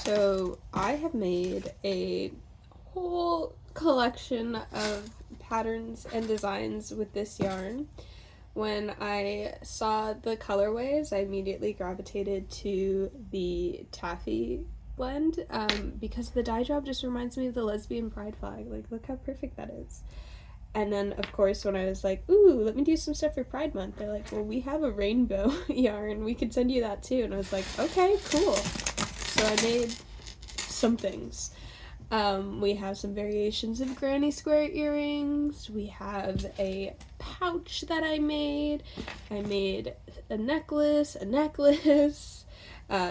So I have made a whole collection of patterns and designs with this yarn. When I saw the colorways, I immediately gravitated to the taffy blend because the dye job just reminds me of the lesbian pride flag. Like, look how perfect that is. And then, of course, when I was like, ooh, let me do some stuff for Pride Month, they're like, well, we have a rainbow yarn. We could send you that too. And I was like, okay, cool. So I made some things. We have some variations of granny square earrings. We have a pouch that I made. I made a necklace,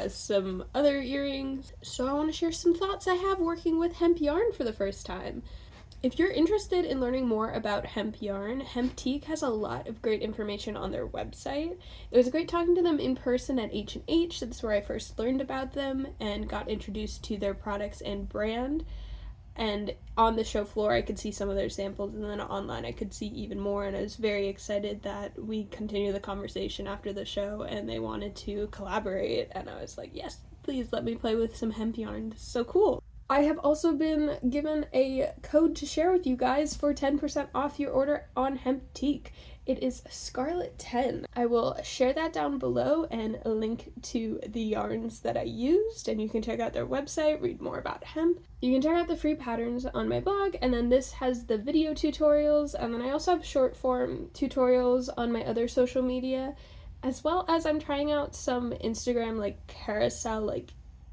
some other earrings. So I want to share some thoughts I have working with hemp yarn for the first time. If you're interested in learning more about hemp yarn, Hemptique has a lot of great information on their website. It was great talking to them in person at H&H. That's where I first learned about them and got introduced to their products and brand. And on the show floor, I could see some of their samples, and then online I could see even more, and I was very excited that we continue the conversation after the show, and they wanted to collaborate, and I was like, yes, please let me play with some hemp yarn. This is so cool. I have also been given a code to share with you guys for 10% off your order on Hemptique. It is Scarlet10. I will share that down below and link to the yarns that I used, and you can check out their website, read more about hemp. You can check out the free patterns on my blog, and then this has the video tutorials, and then I also have short form tutorials on my other social media, as well as I'm trying out some Instagram carousel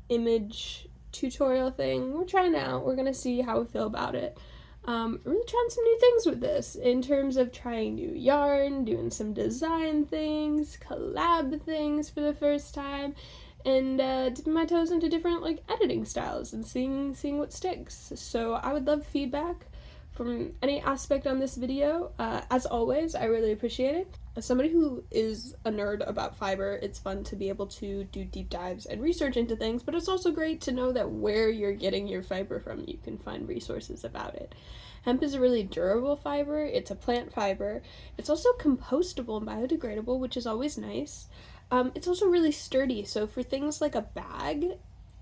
image tutorial thing. We're trying out. We're gonna see how we feel about it. Really trying some new things with this in terms of trying new yarn, doing some design things, collab things for the first time, and dipping my toes into different editing styles and seeing what sticks. So I would love feedback from any aspect on this video. As always, I really appreciate it. As somebody who is a nerd about fiber, it's fun to be able to do deep dives and research into things, but it's also great to know that where you're getting your fiber from, you can find resources about it. Hemp is a really durable fiber. It's a plant fiber. It's also compostable and biodegradable, which is always nice. It's also really sturdy, so for things like a bag,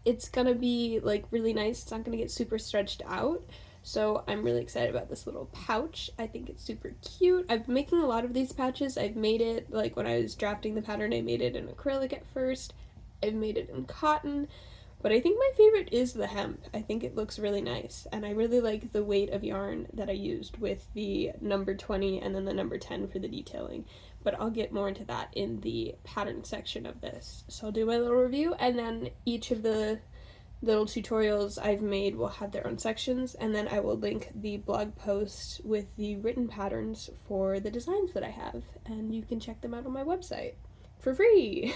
it's gonna be really nice. It's not gonna get super stretched out. So I'm really excited about this little pouch. I think it's super cute. I've been making a lot of these pouches. I've made it, when I was drafting the pattern, I made it in acrylic at first. I've made it in cotton. But I think my favorite is the hemp. I think it looks really nice. And I really like the weight of yarn that I used with the number 20 and then the number 10 for the detailing. But I'll get more into that in the pattern section of this. So I'll do my little review, and then each of the little tutorials I've made will have their own sections, and then I will link the blog post with the written patterns for the designs that I have, and you can check them out on my website for free.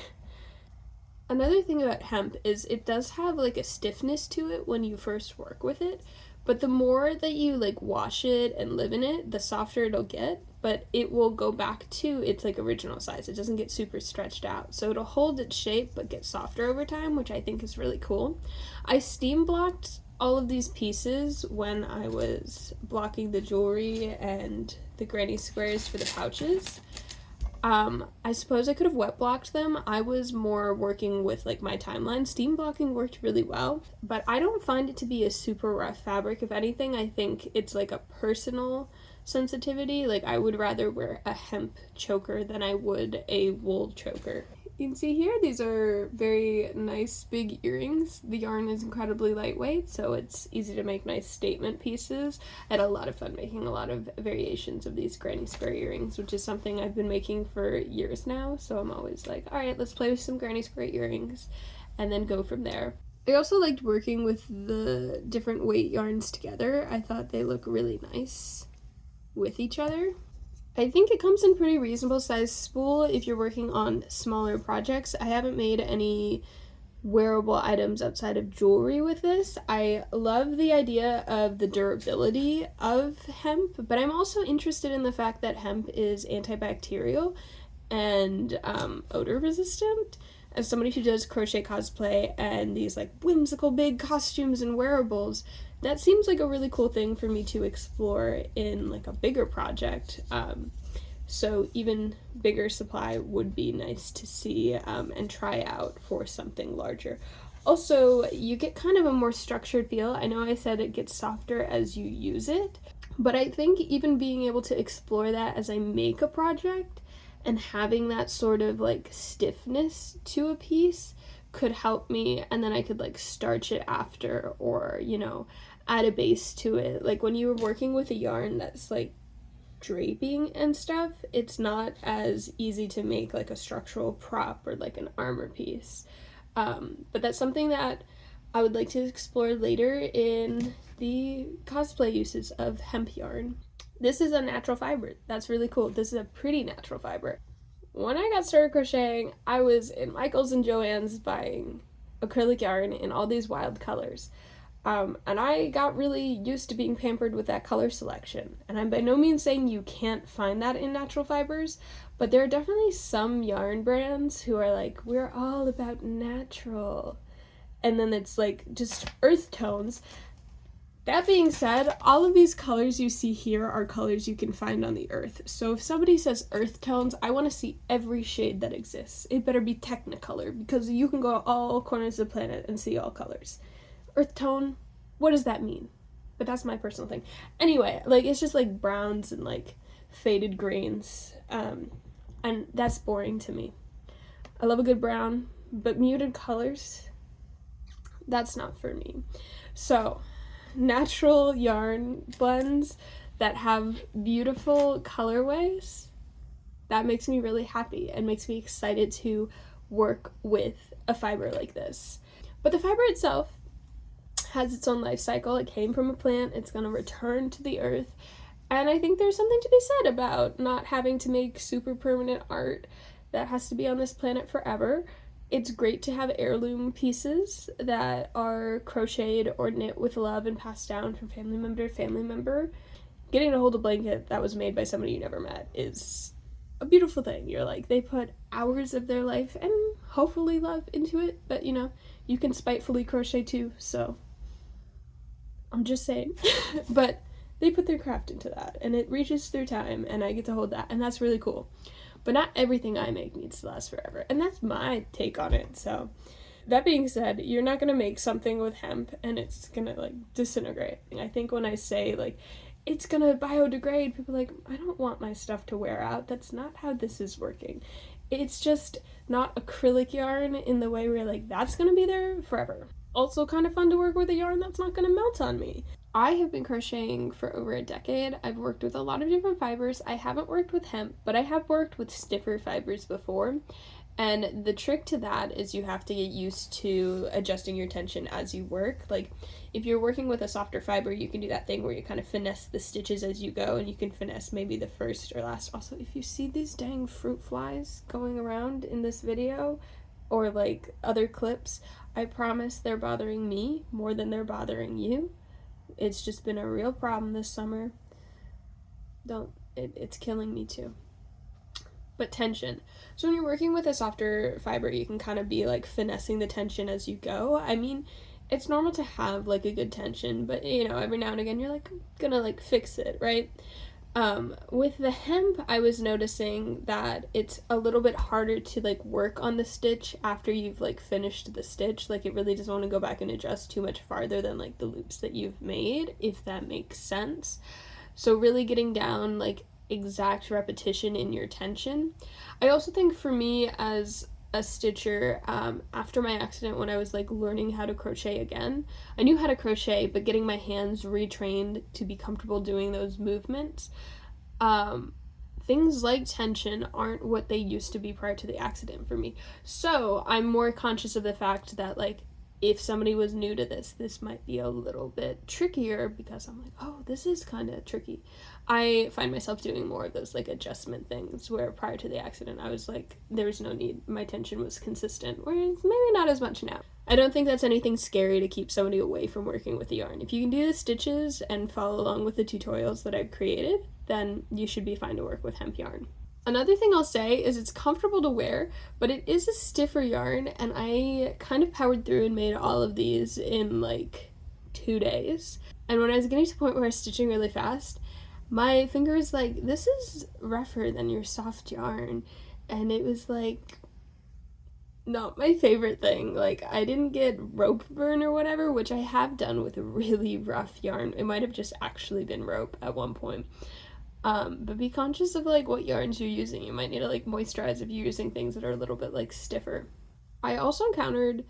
Another thing about hemp is it does have a stiffness to it when you first work with it, but the more that you wash it and live in it, the softer it'll get, but it will go back to its original size. It doesn't get super stretched out, so it'll hold its shape but get softer over time, which I think is really cool. I steam blocked all of these pieces when I was blocking the jewelry and the granny squares for the pouches. I suppose I could have wet blocked them. I was more working with my timeline. Steam blocking worked really well, but I don't find it to be a super rough fabric. If anything, I think it's a personal sensitivity. I would rather wear a hemp choker than I would a wool choker. You can see here, these are very nice big earrings. The yarn is incredibly lightweight, so it's easy to make nice statement pieces. I had a lot of fun making a lot of variations of these granny square earrings, which is something I've been making for years now, so I'm always like, alright, let's play with some granny square earrings, and then go from there. I also liked working with the different weight yarns together. I thought they look really nice with each other. I think it comes in pretty reasonable size spool if you're working on smaller projects. I haven't made any wearable items outside of jewelry with this. I love the idea of the durability of hemp, but I'm also interested in the fact that hemp is antibacterial and odor resistant. As somebody who does crochet cosplay and these whimsical big costumes and wearables, that seems like a really cool thing for me to explore in a bigger project. So even bigger supply would be nice to see and try out for something larger. Also, you get kind of a more structured feel. I know I said it gets softer as you use it, but I think even being able to explore that as I make a project and having that sort of like stiffness to a piece could help me, and then I could like starch it after, or, you know, add a base to it. Like when you were working with a yarn that's like draping and stuff, it's not as easy to make like a structural prop or like an armor piece. But that's something that I would like to explore later in the cosplay uses of hemp yarn. This is a natural fiber. That's really cool. This is a pretty natural fiber. When I got started crocheting, I was in Michael's and Joann's buying acrylic yarn in all these wild colors. And I got really used to being pampered with that color selection. And I'm by no means saying you can't find that in natural fibers, but there are definitely some yarn brands who are like, we're all about natural. And then it's like just earth tones. That being said, all of these colors you see here are colors you can find on the earth. So if somebody says earth tones, I want to see every shade that exists. It better be Technicolor, because you can go all corners of the planet and see all colors. Earth tone, what does that mean? But that's my personal thing. Anyway, like it's just like browns and like faded greens, and that's boring to me. I love a good brown, but muted colors, that's not for me. So natural yarn blends that have beautiful colorways, that makes me really happy and makes me excited to work with a fiber like this. But the fiber itself has its own life cycle. It came from a plant, it's going to return to the earth, and I think there's something to be said about not having to make super permanent art that has to be on this planet forever. It's great to have heirloom pieces that are crocheted or knit with love and passed down from family member to family member. Getting to hold a blanket that was made by somebody you never met is a beautiful thing. You're like, they put hours of their life and hopefully love into it, but you know, you can spitefully crochet too, so I'm just saying. But they put their craft into that, and it reaches through time, and I get to hold that, and that's really cool. But not everything I make needs to last forever, and that's my take on it. So that being said, you're not going to make something with hemp and it's going to like disintegrate. I think when I say like it's going to biodegrade, people are like, I don't want my stuff to wear out. That's not how this is working. It's just not acrylic yarn in the way where like that's going to be there forever. Also kind of fun to work with a yarn that's not going to melt on me. I have been crocheting for over a decade. I've worked with a lot of different fibers. I haven't worked with hemp, but I have worked with stiffer fibers before. And the trick to that is you have to get used to adjusting your tension as you work. Like, if you're working with a softer fiber, you can do that thing where you kind of finesse the stitches as you go, and you can finesse maybe the first or last. Also, if you see these dang fruit flies going around in this video, or like other clips, I promise they're bothering me more than they're bothering you. It's just been a real problem this summer. It's killing me too. But tension. So when you're working with a softer fiber, you can kind of be like finessing the tension as you go. I mean, it's normal to have like a good tension, but you know, every now and again you're like gonna like fix it, right? With the hemp, I was noticing that it's a little bit harder to like work on the stitch after you've like finished the stitch. Like, it really doesn't want to go back and adjust too much farther than like the loops that you've made, if that makes sense. So really getting down like exact repetition in your tension. I also think for me as a stitcher, after my accident, when I was like learning how to crochet again, I knew how to crochet, but getting my hands retrained to be comfortable doing those movements, things like tension aren't what they used to be prior to the accident for me. So I'm more conscious of the fact that like if somebody was new to this might be a little bit trickier, because I'm like, oh, this is kind of tricky. I find myself doing more of those like adjustment things, where prior to the accident I was like, there was no need, my tension was consistent, whereas maybe not as much now. I don't think that's anything scary to keep somebody away from working with the yarn. If you can do the stitches and follow along with the tutorials that I've created, then you should be fine to work with hemp yarn. Another thing I'll say is it's comfortable to wear, but it is a stiffer yarn, and I kind of powered through and made all of these in like 2 days. And when I was getting to the point where I was stitching really fast, my fingers like, this is rougher than your soft yarn, and it was like, not my favorite thing. Like, I didn't get rope burn or whatever, which I have done with a really rough yarn. It might have just actually been rope at one point. But be conscious of like what yarns you're using. You might need to like moisturize if you're using things that are a little bit like stiffer. I also encountered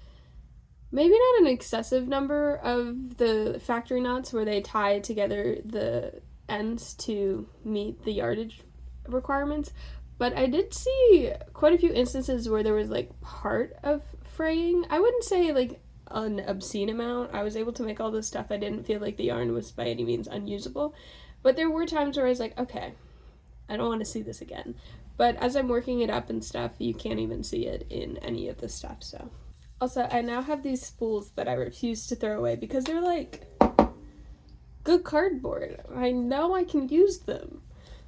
maybe not an excessive number of the factory knots where they tie together the ends to meet the yardage requirements, but I did see quite a few instances where there was like part of fraying. I wouldn't say like an obscene amount. I was able to make all this stuff. I didn't feel like the yarn was by any means unusable, but there were times where I was like, okay, I don't want to see this again. But as I'm working it up and stuff, you can't even see it in any of the stuff, so. Also, I now have these spools that I refuse to throw away because they're like good cardboard. I know I can use them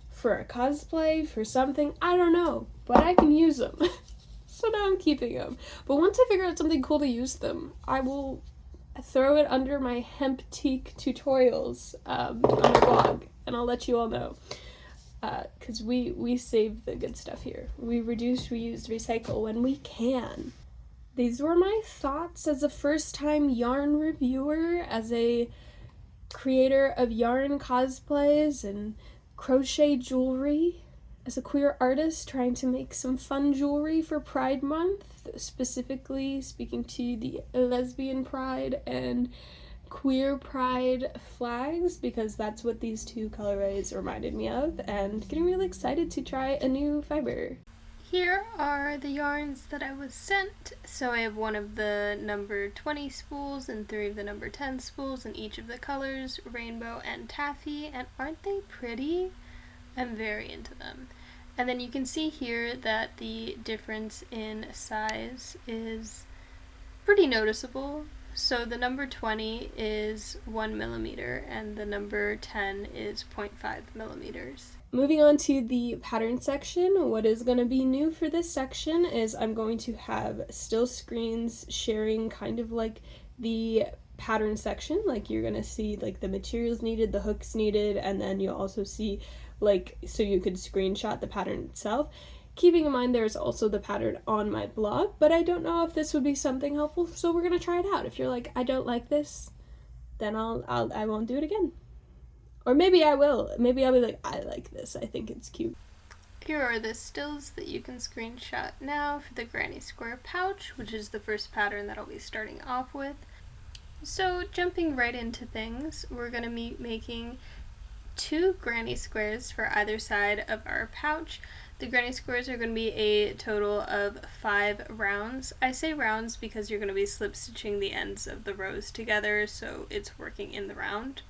for a cosplay, for something, I don't know, but I can use them. So now I'm keeping them. But once I figure out something cool to use them, I will throw it under my Hemptique tutorials on my blog, and I'll let you all know. Because we save the good stuff here. We reduce, reuse, recycle when we can. These were my thoughts as a first-time yarn reviewer, as a creator of yarn cosplays and crochet jewelry, as a queer artist trying to make some fun jewelry for Pride Month, specifically speaking to the lesbian pride and queer pride flags, because that's what these two colorways reminded me of, and getting really excited to try a new fiber. Here are the yarns that I was sent. So I have one of the number 20 spools and 3 of the number 10 spools in each of the colors, rainbow and taffy, and aren't they pretty? I'm very into them. And then you can see here that the difference in size is pretty noticeable. So the number 20 is 1 millimeter and the number 10 is 0.5 millimeters. Moving on to the pattern section, what is going to be new for this section is I'm going to have still screens sharing kind of like the pattern section, like you're going to see like the materials needed, the hooks needed, and then you'll also see like, so you could screenshot the pattern itself. Keeping in mind there's also the pattern on my blog, but I don't know if this would be something helpful, so we're going to try it out. If you're like, I don't like this, then I won't do it again. Or maybe I will. Maybe I'll be like, I like this. I think it's cute. Here are the stills that you can screenshot now for the granny square pouch, which is the first pattern that I'll be starting off with. So jumping right into things, we're going to be making 2 granny squares for either side of our pouch. The granny squares are going to be a total of 5 rounds. I say rounds because you're going to be slip stitching the ends of the rows together, so it's working in the round.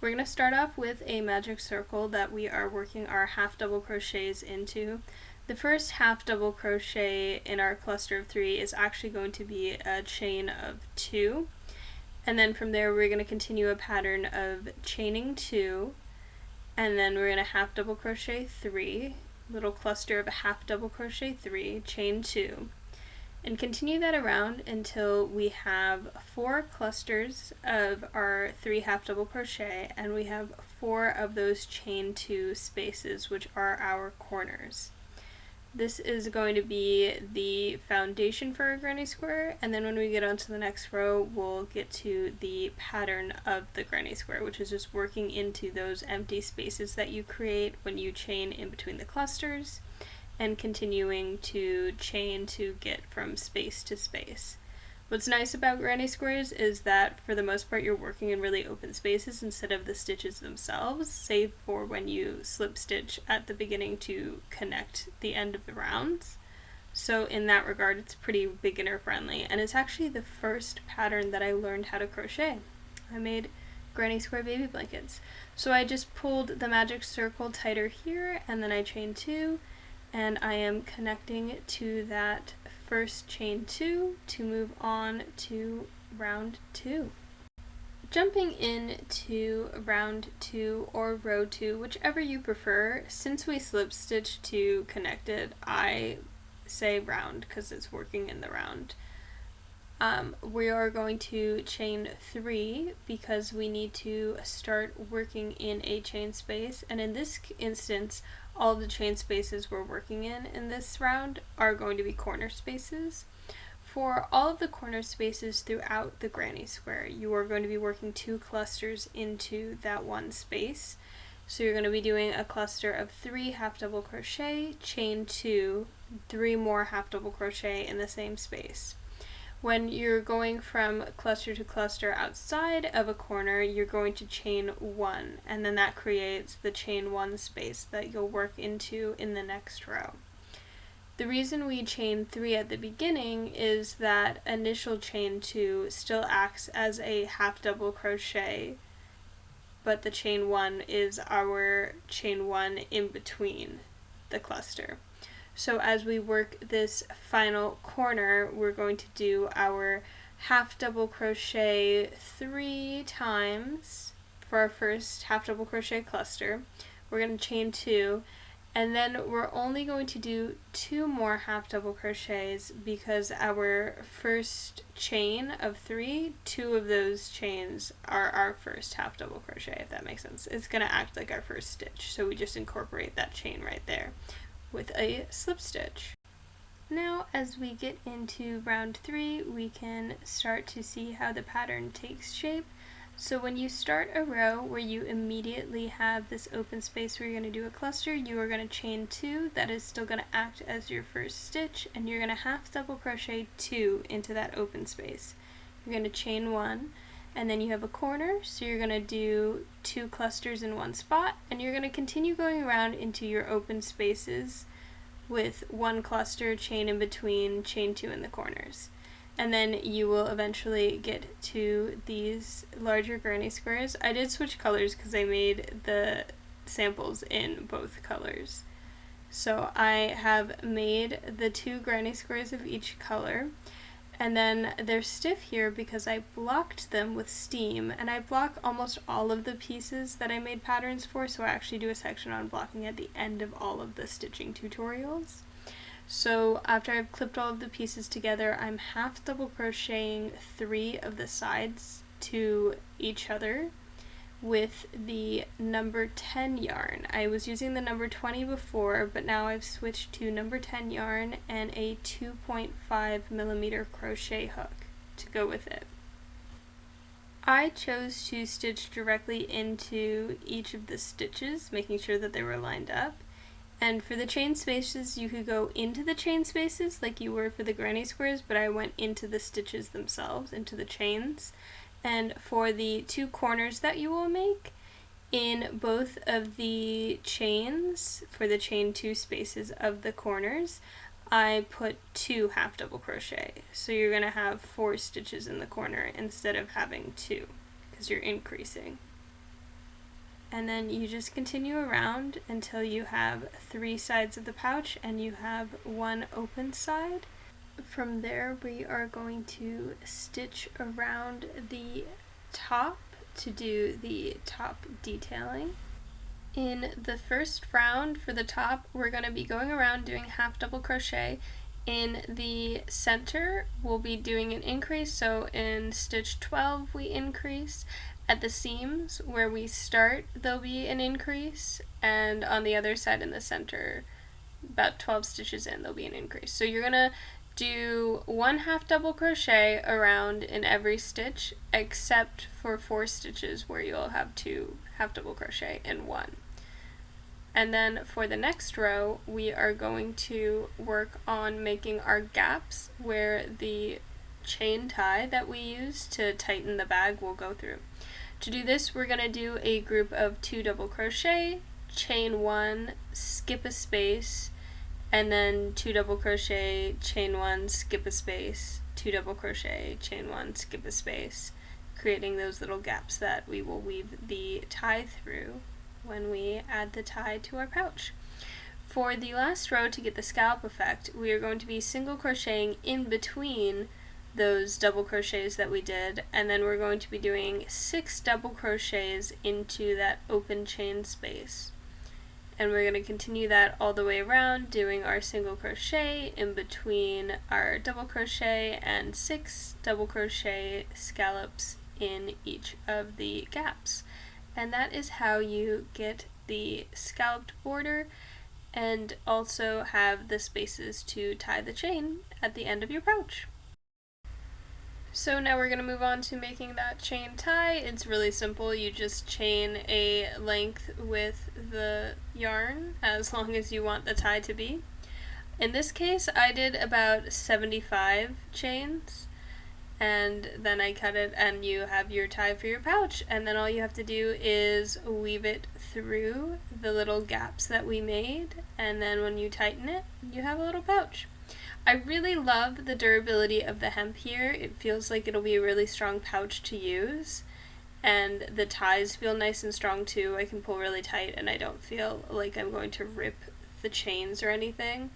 We're going to start off with a magic circle that we are working our half double crochets into. The first half double crochet in our cluster of 3 is actually going to be a chain of 2, and then from there we're going to continue a pattern of chaining 2, and then we're going to half double crochet 3, little cluster of a half double crochet 3, chain 2, and continue that around until we have 4 clusters of our 3 half double crochet, and we have 4 of those chain 2 spaces, which are our corners. This is going to be the foundation for our granny square, and then when we get onto the next row, we'll get to the pattern of the granny square, which is just working into those empty spaces that you create when you chain in between the clusters, and continuing to chain to get from space to space. What's nice about granny squares is that for the most part you're working in really open spaces instead of the stitches themselves, save for when you slip stitch at the beginning to connect the end of the rounds. So in that regard it's pretty beginner friendly, and it's actually the first pattern that I learned how to crochet. I made granny square baby blankets. So I just pulled the magic circle tighter here, and then I chained 2, and I am connecting to that first chain 2 to move on to round 2. Jumping into round 2 or row 2, whichever you prefer. Since we slip stitched to connected, I say round because it's working in the round. We are going to chain 3 because we need to start working in a chain space, and in this instance all the chain spaces we're working in this round are going to be corner spaces. For all of the corner spaces throughout the granny square, you are going to be working 2 clusters into that one space. So you're going to be doing a cluster of 3 half double crochet, chain 2, 3 more half double crochet in the same space. When you're going from cluster to cluster outside of a corner, you're going to chain 1, and then that creates the chain 1 space that you'll work into in the next row. The reason we chain 3 at the beginning is that initial chain 2 still acts as a half double crochet, but the chain 1 is our chain 1 in between the cluster. So as we work this final corner, we're going to do our half double crochet 3 times for our first half double crochet cluster. We're going to chain 2, and then we're only going to do 2 more half double crochets because our first chain of 3, 2 of those chains are our first half double crochet, if that makes sense. It's going to act like our first stitch, so we just incorporate that chain right there with a slip stitch. Now, as we get into round 3, we can start to see how the pattern takes shape. So when you start a row where you immediately have this open space where you're going to do a cluster, you are going to chain 2. That is still going to act as your first stitch, and you're going to half double crochet 2 into that open space. You're going to chain 1, and then you have a corner, so you're going to do 2 clusters in one spot, and you're going to continue going around into your open spaces with 1 cluster, chain in between, chain 2 in the corners. And then you will eventually get to these larger granny squares. I did switch colors because I made the samples in both colors. So I have made the 2 granny squares of each color, and then they're stiff here because I blocked them with steam, and I block almost all of the pieces that I made patterns for, so I actually do a section on blocking at the end of all of the stitching tutorials. So after I've clipped all of the pieces together, I'm half double crocheting 3 of the sides to each other with the number 10 yarn. I was using the number 20 before, but now I've switched to number 10 yarn and a 2.5mm crochet hook to go with it. I chose to stitch directly into each of the stitches, making sure that they were lined up. And for the chain spaces, you could go into the chain spaces like you were for the granny squares, but I went into the stitches themselves, into the chains. And for the 2 corners that you will make, in both of the chains, for the chain 2 spaces of the corners, I put 2 half double crochet. So you're going to have 4 stitches in the corner instead of having 2, because you're increasing. And then you just continue around until you have 3 sides of the pouch and you have 1 open side. From there we are going to stitch around the top to do the top detailing. In the first round for the top, we're going to be going around doing half double crochet. In the center, we'll be doing an increase, so in stitch 12 we increase. At the seams where we start, there'll be an increase, and on the other side in the center, about 12 stitches in, there'll be an increase. So you're going to do 1 half double crochet around in every stitch, except for 4 stitches where you'll have 2 half double crochet in 1. And then for the next row, we are going to work on making our gaps where the chain tie that we use to tighten the bag will go through. To do this, we're going to do a group of 2 double crochet, chain 1, skip a space, and then 2 double crochet, chain 1, skip a space, 2 double crochet, chain 1, skip a space, creating those little gaps that we will weave the tie through when we add the tie to our pouch. For the last row, to get the scallop effect, we are going to be single crocheting in between those double crochets that we did, and then we're going to be doing 6 double crochets into that open chain space. And we're going to continue that all the way around, doing our single crochet in between our double crochet and 6 double crochet scallops in each of the gaps. And that is how you get the scalloped border. and also have the spaces to tie the chain at the end of your pouch. So now we're going to move on to making that chain tie. It's really simple. You just chain a length with the yarn as long as you want the tie to be. In this case, I did about 75 chains, and then I cut it, and you have your tie for your pouch, and then all you have to do is weave it through the little gaps that we made, and then when you tighten it, you have a little pouch. I really love the durability of the hemp here. It feels like it'll be a really strong pouch to use, and the ties feel nice and strong too. I can pull really tight and I don't feel like I'm going to rip the chains or anything.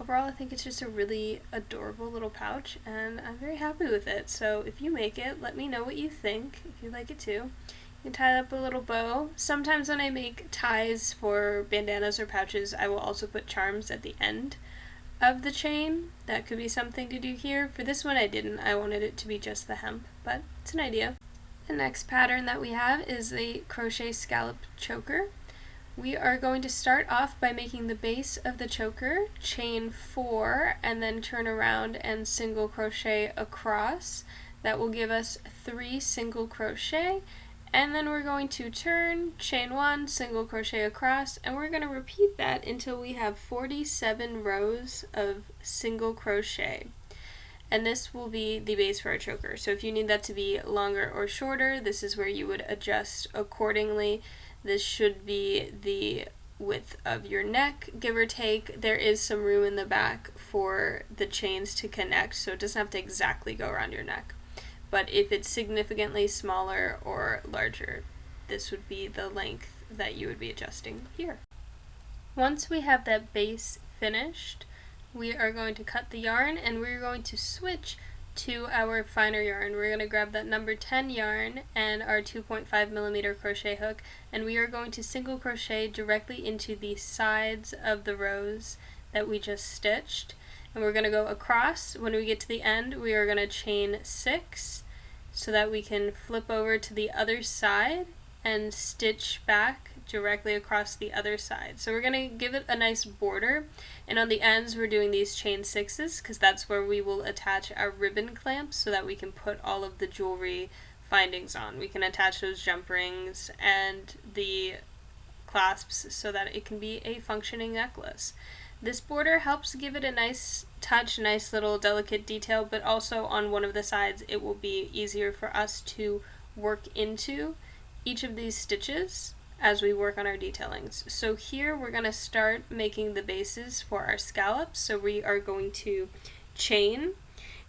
Overall, I think it's just a really adorable little pouch, and I'm very happy with it. So if you make it, let me know what you think, if you like it too. You can tie up a little bow. Sometimes when I make ties for bandanas or pouches, I will also put charms at the end of the chain. That could be something to do here. For this one I didn't. I wanted it to be just the hemp, but it's an idea. The next pattern that we have is the crochet scallop choker. We are going to start off by making the base of the choker, chain 4, and then turn around and single crochet across. That will give us 3 single crochet, and then we're going to turn, chain 1, single crochet across, and we're going to repeat that until we have 47 rows of single crochet. And this will be the base for our choker. So if you need that to be longer or shorter, this is where you would adjust accordingly. This should be the width of your neck, give or take. There is some room in the back for the chains to connect, so it doesn't have to exactly go around your neck. But if it's significantly smaller or larger, this would be the length that you would be adjusting here. Once we have that base finished, we are going to cut the yarn, and we're going to switch to our finer yarn. We're going to grab that number 10 yarn and our 2.5mm crochet hook, and we are going to single crochet directly into the sides of the rows that we just stitched. And we're going to go across. When we get to the end, we are going to chain 6 so that we can flip over to the other side and stitch back directly across the other side. So we're going to give it a nice border, and on the ends we're doing these chain 6s because that's where we will attach our ribbon clamps so that we can put all of the jewelry findings on. We can attach those jump rings and the clasps so that it can be a functioning necklace. This border helps give it a nice touch, nice little delicate detail, but also on one of the sides it will be easier for us to work into each of these stitches as we work on our detailings. So here we're going to start making the bases for our scallops. So we are going to chain,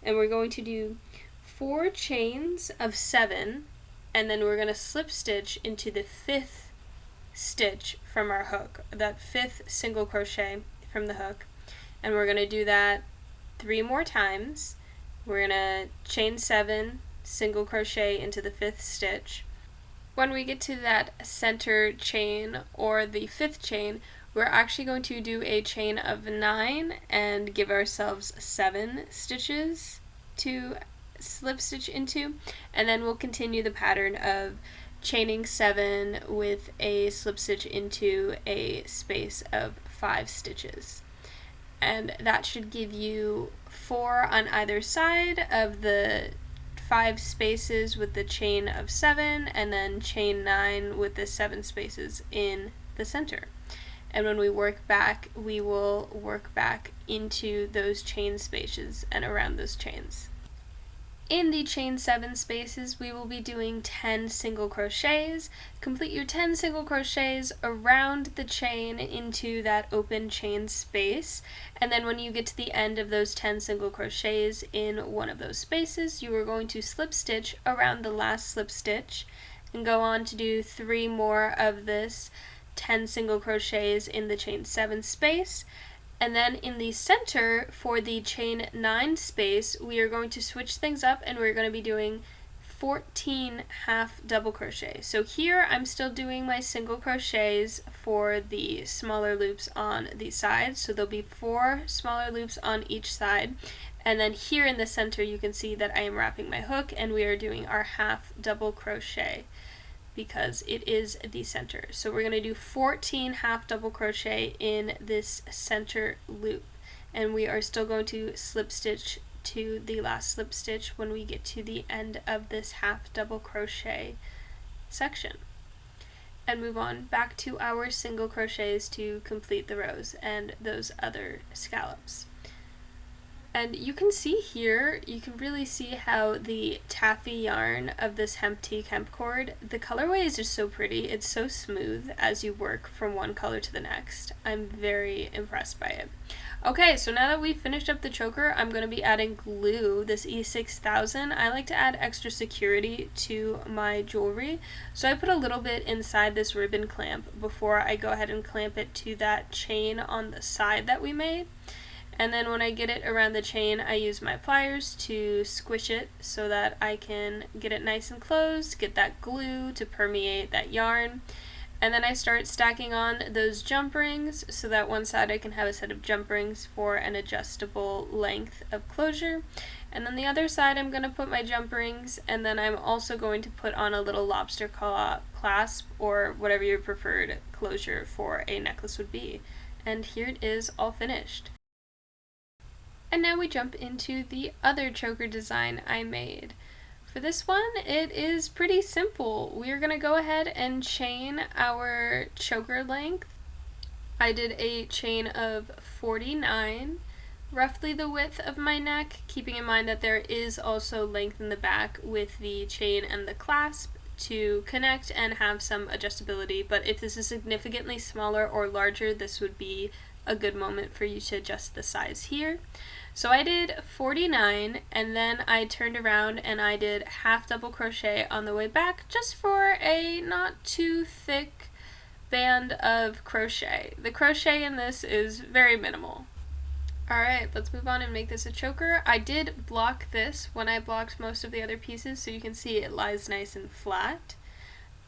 and we're going to do 4 chains of 7, and then we're going to slip stitch into the 5th stitch from our hook, that 5th single crochet from the hook, and we're going to do that 3 more times. We're going to chain 7, single crochet into the 5th stitch. When we get to that center chain or the 5th chain, we're actually going to do a chain of 9 and give ourselves 7 stitches to slip stitch into, and then we'll continue the pattern of chaining 7 with a slip stitch into a space of 5 stitches. And that should give you 4 on either side of the 5 spaces with the chain of 7, and then chain 9 with the 7 spaces in the center. And when we work back, we will work back into those chain spaces and around those chains. In the chain 7 spaces, we will be doing 10 single crochets. Complete your 10 single crochets around the chain into that open chain space, and then when you get to the end of those 10 single crochets in one of those spaces, you are going to slip stitch around the last slip stitch and go on to do 3 more of this 10 single crochets in the chain 7 space. And then in the center for the chain 9 space, we are going to switch things up, and we're going to be doing 14 half double crochet. So here I'm still doing my single crochets for the smaller loops on the sides, so there'll be 4 smaller loops on each side. And then here in the center you can see that I am wrapping my hook, and we are doing our half double crochet. because it is the center. So we're going to do 14 half double crochet in this center loop, and we are still going to slip stitch to the last slip stitch when we get to the end of this half double crochet section, and move on back to our single crochets to complete the rows and those other scallops. And you can see here, you can really see how the taffy yarn of this Hemptique hemp cord, the colorway is just so pretty. It's so smooth as you work from one color to the next. I'm very impressed by it. Okay, so now that we've finished up the choker, I'm going to be adding glue, this E6000. I like to add extra security to my jewelry, so I put a little bit inside this ribbon clamp before I go ahead and clamp it to that chain on the side that we made. And then when I get it around the chain, I use my pliers to squish it so that I can get it nice and closed, get that glue to permeate that yarn. And then I start stacking on those jump rings so that one side I can have a set of jump rings for an adjustable length of closure. And then the other side I'm going to put my jump rings, and then I'm also going to put on a little lobster claw clasp or whatever your preferred closure for a necklace would be. And here it is all finished. And now we jump into the other choker design I made. For this one, it is pretty simple. We are going to go ahead and chain our choker length. I did a chain of 49, roughly the width of my neck, keeping in mind that there is also length in the back with the chain and the clasp to connect and have some adjustability, but if this is significantly smaller or larger, this would be a good moment for you to adjust the size here. So I did 49, and then I turned around and I did half double crochet on the way back just for a not too thick band of crochet. The crochet in this is very minimal. Alright, let's move on and make this a choker. I did block this when I blocked most of the other pieces, so you can see it lies nice and flat.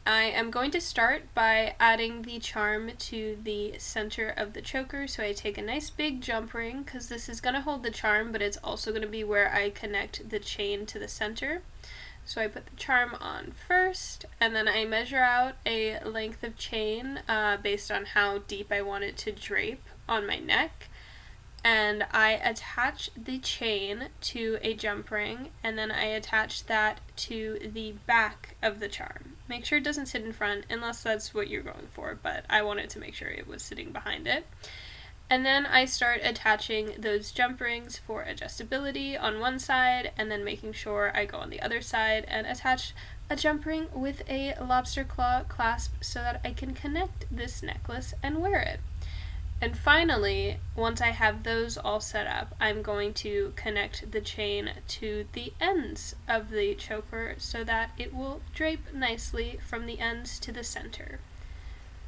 I am going to start by adding the charm to the center of the choker, so I take a nice big jump ring, because this is going to hold the charm, but it's also going to be where I connect the chain to the center. So I put the charm on first, and then I measure out a length of chain based on how deep I want it to drape on my neck. And I attach the chain to a jump ring, and then I attach that to the back of the charm. Make sure it doesn't sit in front unless that's what you're going for, but I wanted to make sure it was sitting behind it. And then I start attaching those jump rings for adjustability on one side, and then making sure I go on the other side and attach a jump ring with a lobster claw clasp so that I can connect this necklace and wear it. And finally, once I have those all set up, I'm going to connect the chain to the ends of the choker so that it will drape nicely from the ends to the center.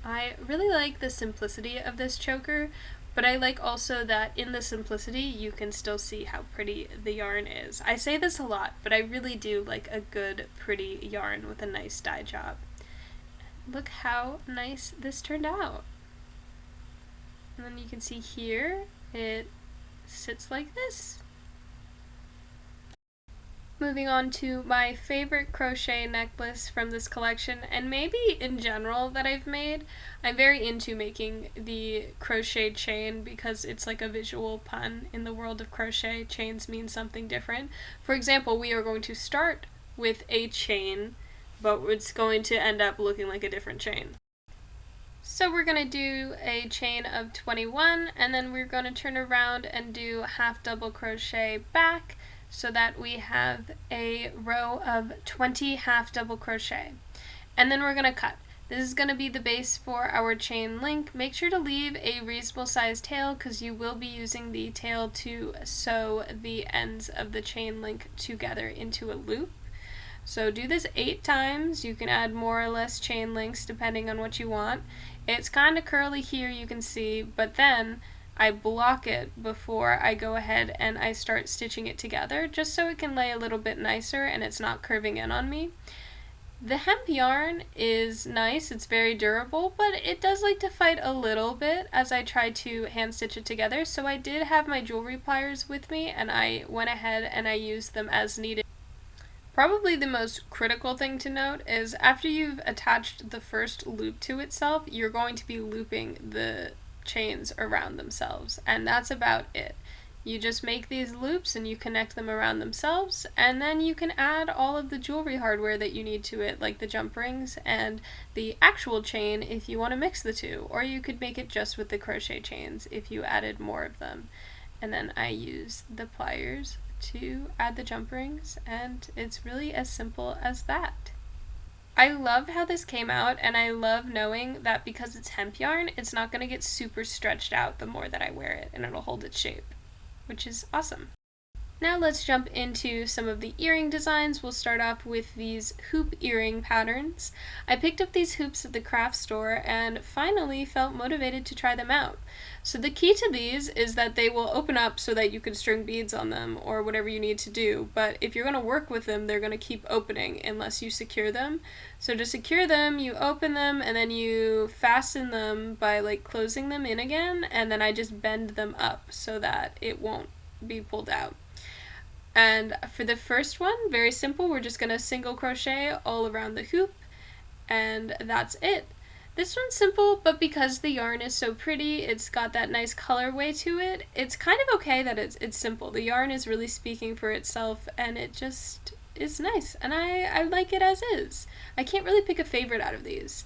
I really like the simplicity of this choker, but I like also that in the simplicity you can still see how pretty the yarn is. I say this a lot, but I really do like a good, pretty yarn with a nice dye job. Look how nice this turned out. And then you can see here, it sits like this. Moving on to my favorite crochet necklace from this collection, and maybe in general that I've made. I'm very into making the crochet chain because it's like a visual pun. In the world of crochet, chains mean something different. For example, we are going to start with a chain, but it's going to end up looking like a different chain. So we're going to do a chain of 21, and then we're going to turn around and do half double crochet back so that we have a row of 20 half double crochet. And then we're going to cut. This is going to be the base for our chain link. Make sure to leave a reasonable sized tail because you will be using the tail to sew the ends of the chain link together into a loop. So do this 8 times. You can add more or less chain links depending on what you want. It's kind of curly here, you can see, but then I block it before I go ahead and I start stitching it together just so it can lay a little bit nicer and it's not curving in on me. The hemp yarn is nice, it's very durable, but it does like to fight a little bit as I try to hand stitch it together, so I did have my jewelry pliers with me and I went ahead and I used them as needed. Probably the most critical thing to note is after you've attached the first loop to itself, you're going to be looping the chains around themselves, and that's about it. You just make these loops and you connect them around themselves, and then you can add all of the jewelry hardware that you need to it, like the jump rings and the actual chain if you want to mix the two, or you could make it just with the crochet chains if you added more of them. And then I use the pliers to add the jump rings, and it's really as simple as that. I love how this came out, and I love knowing that because it's hemp yarn, it's not going to get super stretched out the more that I wear it, and it'll hold its shape, which is awesome. Now let's jump into some of the earring designs. We'll start off with these hoop earring patterns. I picked up these hoops at the craft store and finally felt motivated to try them out. So the key to these is that they will open up so that you can string beads on them or whatever you need to do, but if you're going to work with them, they're going to keep opening unless you secure them. So to secure them, you open them and then you fasten them by like closing them in again, and then I just bend them up so that it won't be pulled out. And for the first one, very simple, we're just going to single crochet all around the hoop, and that's it. This one's simple, but because the yarn is so pretty, it's got that nice colorway to it, it's kind of okay that it's simple. The yarn is really speaking for itself, and it just is nice, and I like it as is. I can't really pick a favorite out of these.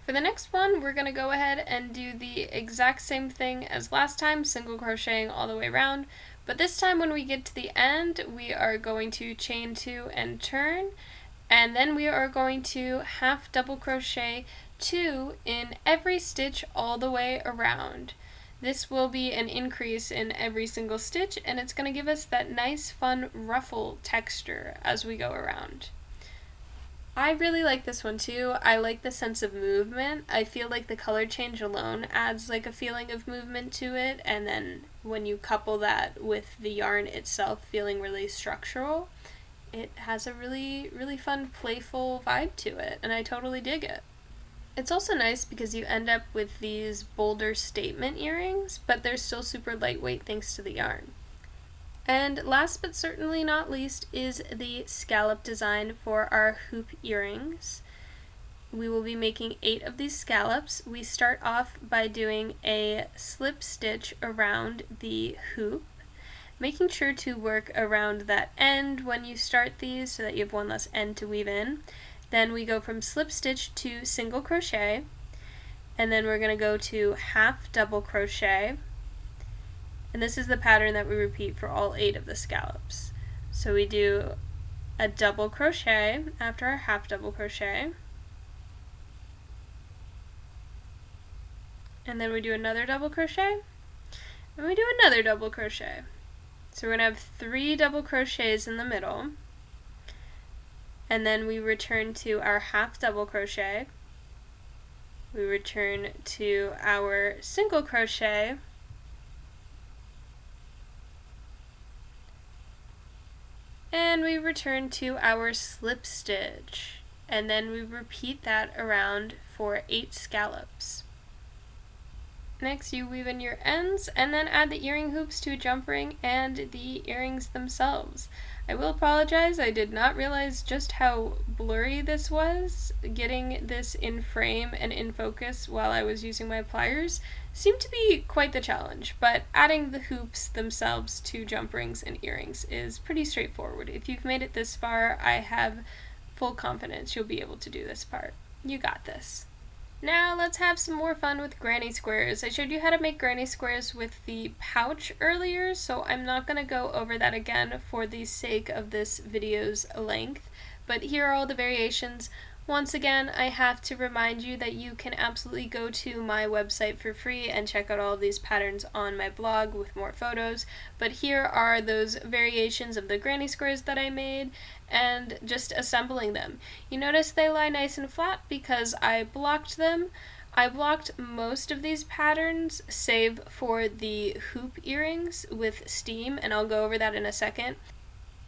For the next one, we're going to go ahead and do the exact same thing as last time, single crocheting all the way around. But this time when we get to the end, we are going to chain 2 and turn, and then we are going to half double crochet 2 in every stitch all the way around. This will be an increase in every single stitch, and it's going to give us that nice fun ruffle texture as we go around. I really like this one too. I like the sense of movement. I feel like the color change alone adds like a feeling of movement to it, and then when you couple that with the yarn itself feeling really structural, it has a really, really fun, playful vibe to it, and I totally dig it. It's also nice because you end up with these bolder statement earrings, but they're still super lightweight thanks to the yarn. And last but certainly not least is the scallop design for our hoop earrings. We will be making 8 of these scallops. We start off by doing a slip stitch around the hoop, making sure to work around that end when you start these so that you have one less end to weave in. Then we go from slip stitch to single crochet, and then we're going to go to half double crochet. And this is the pattern that we repeat for all 8 of the scallops. So we do a double crochet after our half double crochet, and then we do another double crochet, and we do another double crochet. So we're going to have 3 double crochets in the middle, and then we return to our half double crochet, we return to our single crochet, and we return to our slip stitch, and then we repeat that around for 8 scallops. Next you weave in your ends and then add the earring hoops to a jump ring and the earrings themselves. I will apologize, I did not realize just how blurry this was. Getting this in frame and in focus while I was using my pliers seemed to be quite the challenge, but adding the hoops themselves to jump rings and earrings is pretty straightforward. If you've made it this far, I have full confidence you'll be able to do this part. You got this. Now let's have some more fun with granny squares. I showed you how to make granny squares with the pouch earlier, so I'm not going to go over that again for the sake of this video's length, but here are all the variations. Once again, I have to remind you that you can absolutely go to my website for free and check out all of these patterns on my blog with more photos, but here are those variations of the granny squares that I made and just assembling them. You notice they lie nice and flat because I blocked them. I blocked most of these patterns save for the hoop earrings with steam, and I'll go over that in a second.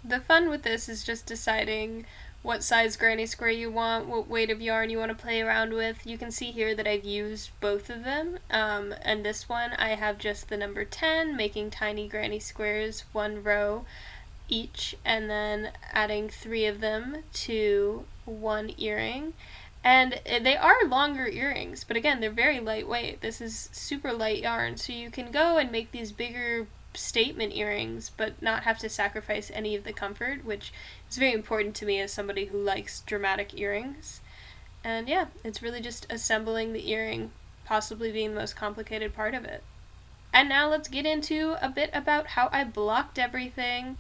The fun with this is just deciding what size granny square you want, what weight of yarn you want to play around with. You can see here that I've used both of them, and this one I have just the number 10, making tiny granny squares, 1 row, each and then adding 3 of them to one earring. And they are longer earrings, but again, they're very lightweight. This is super light yarn, so you can go and make these bigger statement earrings but not have to sacrifice any of the comfort, which is very important to me as somebody who likes dramatic earrings. And yeah, it's really just assembling the earring possibly being the most complicated part of it. And now let's get into a bit about how I blocked everything.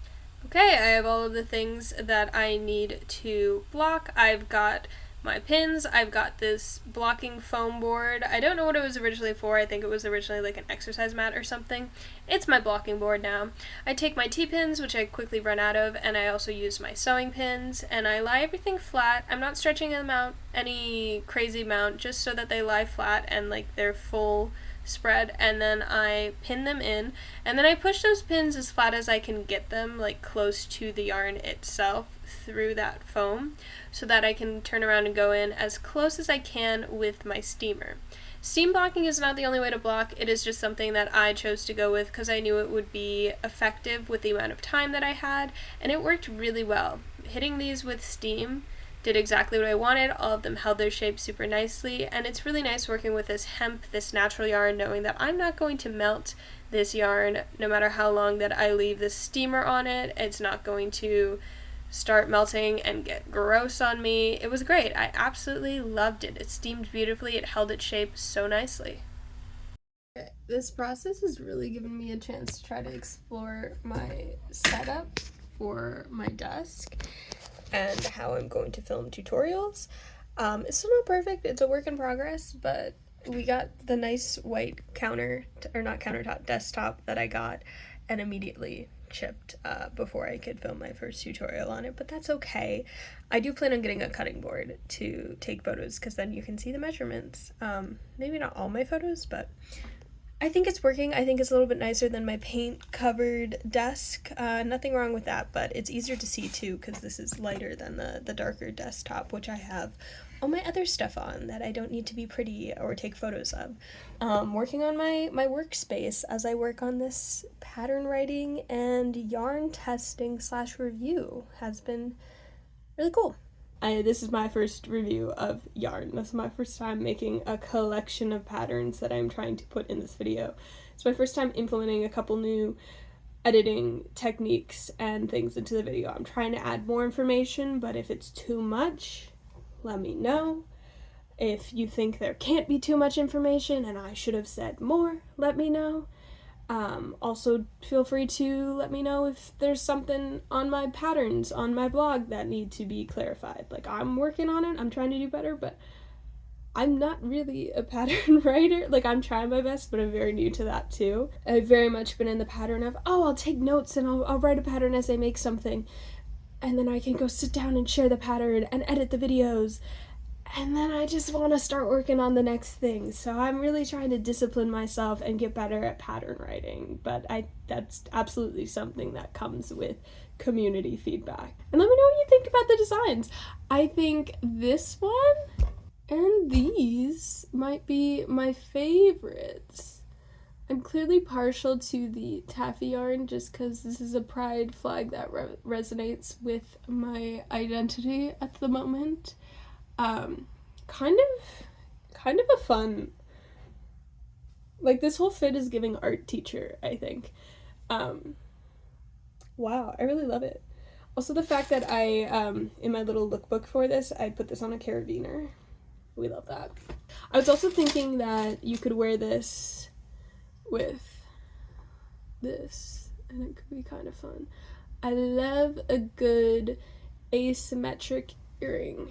Okay, I have all of the things that I need to block. I've got my pins, I've got this blocking foam board. I don't know what it was originally for. I think it was originally like an exercise mat or something. It's my blocking board now. I take my T-pins, which I quickly run out of, and I also use my sewing pins, and I lie everything flat. I'm not stretching them out any crazy amount, just so that they lie flat and like they're full spread, and then I pin them in, and then I push those pins as flat as I can get them, like close to the yarn itself through that foam, so that I can turn around and go in as close as I can with my steamer. Steam blocking is not the only way to block, it is just something that I chose to go with because I knew it would be effective with the amount of time that I had, and it worked really well. Hitting these with steam did exactly what I wanted. All of them held their shape super nicely, and it's really nice working with this hemp, this natural yarn, knowing that I'm not going to melt this yarn no matter how long that I leave this steamer on it. It's not going to start melting and get gross on me. It was great. I absolutely loved it. It steamed beautifully. It held its shape so nicely. This process has really given me a chance to try to explore my setup for my desk and how I'm going to film tutorials. It's still not perfect, it's a work in progress, but we got the nice white countertop desktop that I got and immediately chipped before I could film my first tutorial on it, but that's okay. I do plan on getting a cutting board to take photos because then you can see the measurements. Maybe not all my photos, but I think it's working. I think it's a little bit nicer than my paint-covered desk. Nothing wrong with that, but it's easier to see too because this is lighter than the darker desktop, which I have all my other stuff on that I don't need to be pretty or take photos of. Working on my workspace as I work on this pattern writing and yarn testing / review has been really cool. This is my first review of yarn. This is my first time making a collection of patterns that I'm trying to put in this video. It's my first time implementing a couple new editing techniques and things into the video. I'm trying to add more information, but if it's too much, let me know. If you think there can't be too much information and I should have said more, let me know. Also, feel free to let me know if there's something on my patterns on my blog that need to be clarified. Like, I'm working on it, I'm trying to do better, but I'm not really a pattern writer. Like, I'm trying my best, but I'm very new to that too. I've very much been in the pattern of, oh, I'll take notes and I'll write a pattern as I make something, and then I can go sit down and share the pattern and edit the videos. And then I just want to start working on the next thing. So I'm really trying to discipline myself and get better at pattern writing. But that's absolutely something that comes with community feedback. And let me know what you think about the designs. I think this one and these might be my favorites. I'm clearly partial to the taffy yarn just because this is a pride flag that resonates with my identity at the moment. Kind of a fun, like, this whole fit is giving art teacher, I think. Wow, I really love it. Also, the fact that I, in my little lookbook for this, I put this on a carabiner. We love that. I was also thinking that you could wear this with this, and it could be kind of fun. I love a good asymmetric earring.